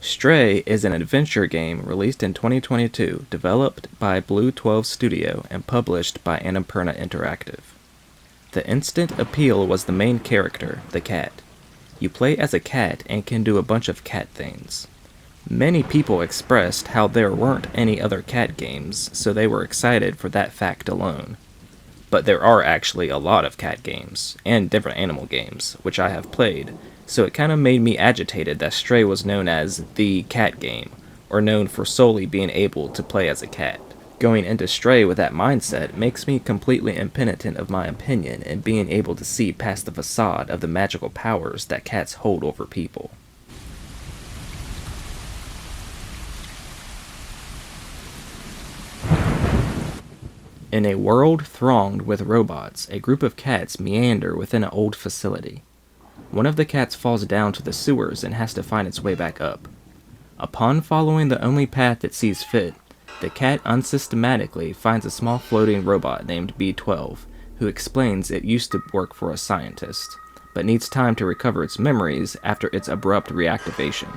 Stray is an adventure game released in 2022, developed by Blue 12 Studio and published by Annapurna Interactive. The instant appeal was the main character, the cat. You play as a cat and can do a bunch of cat things. Many people expressed how there weren't any other cat games, so they were excited for that fact alone. But there are actually a lot of cat games, and different animal games, which I have played, so it kinda made me agitated that Stray was known as the cat game, or known for solely being able to play as a cat. Going into Stray with that mindset makes me completely impenitent of my opinion and being able to see past the facade of the magical powers that cats hold over people. In a world thronged with robots, a group of cats meander within an old facility. One of the cats falls down to the sewers and has to find its way back up. Upon following the only path it sees fit, the cat unsystematically finds a small floating robot named B12, who explains it used to work for a scientist, but needs time to recover its memories after its abrupt reactivation.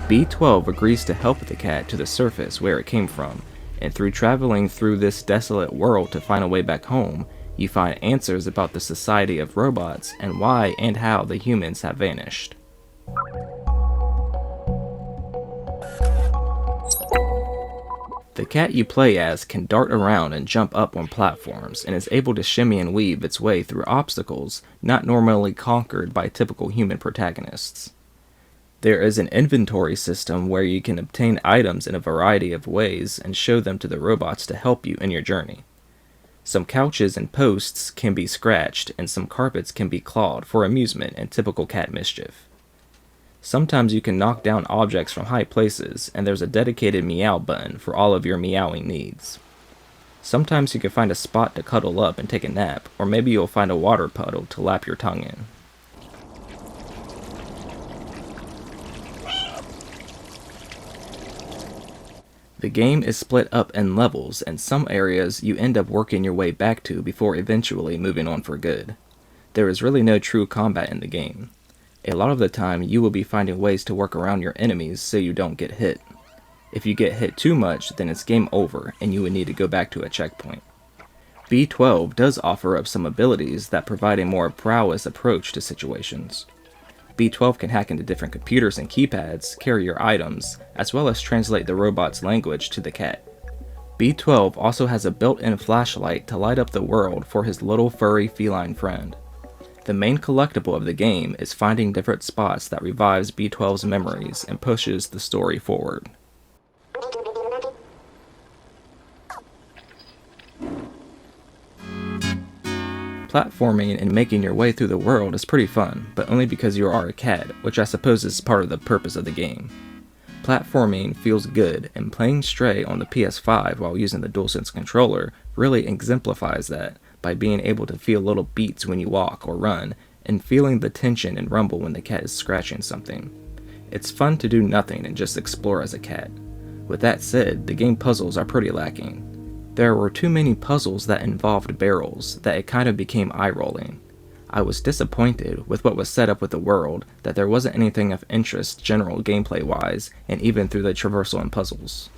B12 agrees to help the cat to the surface where it came from, and through traveling through this desolate world to find a way back home, you find answers about the society of robots and why and how the humans have vanished. The cat you play as can dart around and jump up on platforms and is able to shimmy and weave its way through obstacles not normally conquered by typical human protagonists. There is an inventory system where you can obtain items in a variety of ways and show them to the robots to help you in your journey. Some couches and posts can be scratched and some carpets can be clawed for amusement and typical cat mischief. Sometimes you can knock down objects from high places, and there's a dedicated meow button for all of your meowing needs. Sometimes you can find a spot to cuddle up and take a nap, or maybe you'll find a water puddle to lap your tongue in. The game is split up in levels, and some areas you end up working your way back to before eventually moving on for good. There is really no true combat in the game. A lot of the time you will be finding ways to work around your enemies so you don't get hit. If you get hit too much, then it's game over and you would need to go back to a checkpoint. B12 does offer up some abilities that provide a more prowess approach to situations. B12 can hack into different computers and keypads, carry your items, as well as translate the robot's language to the cat. B12 also has a built-in flashlight to light up the world for his little furry feline friend. The main collectible of the game is finding different spots that revives B12's memories and pushes the story forward. Platforming and making your way through the world is pretty fun, but only because you are a cat, which I suppose is part of the purpose of the game. Platforming feels good, and playing Stray on the PS5 while using the DualSense controller really exemplifies that, by being able to feel little beats when you walk or run, and feeling the tension and rumble when the cat is scratching something. It's fun to do nothing and just explore as a cat. With that said, the game puzzles are pretty lacking. There were too many puzzles that involved barrels that it kind of became eye-rolling. I was disappointed with what was set up with the world, that there wasn't anything of interest general gameplay-wise, and even through the traversal and puzzles.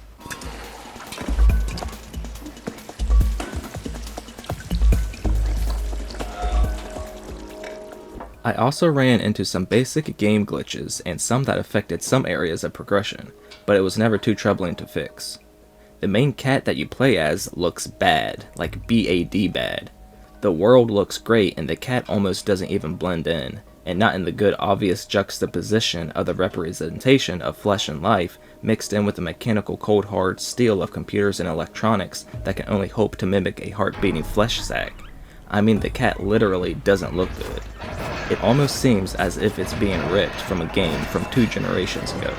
I also ran into some basic game glitches and some that affected some areas of progression, but it was never too troubling to fix. The main cat that you play as looks bad, like BAD bad. The world looks great and the cat almost doesn't even blend in, and not in the good obvious juxtaposition of the representation of flesh and life mixed in with the mechanical cold hard steel of computers and electronics that can only hope to mimic a heart-beating flesh sack. I mean, the cat literally doesn't look good. It almost seems as if it's being ripped from a game from 2 generations ago.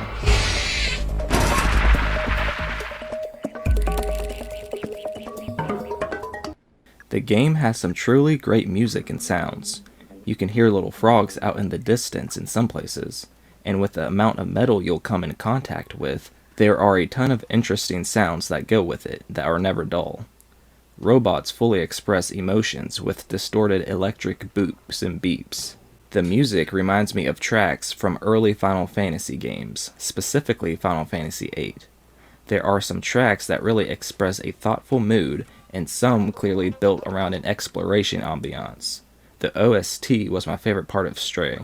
The game has some truly great music and sounds. You can hear little frogs out in the distance in some places, and with the amount of metal you'll come in contact with, there are a ton of interesting sounds that go with it that are never dull. Robots fully express emotions with distorted electric boops and beeps. The music reminds me of tracks from early Final Fantasy games, specifically Final Fantasy VIII. There are some tracks that really express a thoughtful mood, and some clearly built around an exploration ambiance. The OST was my favorite part of Stray.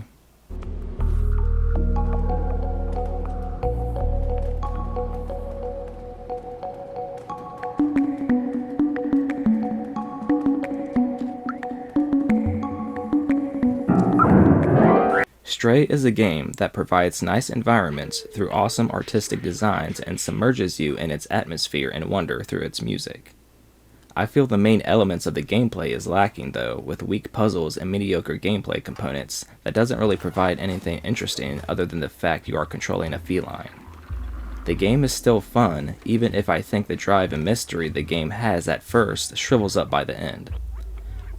Stray is a game that provides nice environments through awesome artistic designs and submerges you in its atmosphere and wonder through its music. I feel the main elements of the gameplay is lacking though, with weak puzzles and mediocre gameplay components that doesn't really provide anything interesting other than the fact you are controlling a feline. The game is still fun, even if I think the drive and mystery the game has at first shrivels up by the end.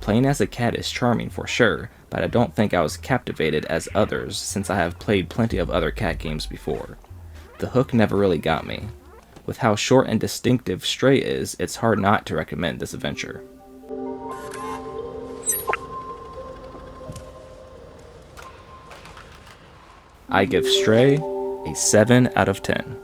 Playing as a cat is charming for sure, but I don't think I was captivated as others since I have played plenty of other cat games before. The hook never really got me. With how short and distinctive Stray is, it's hard not to recommend this adventure. I give Stray a 7 out of 10.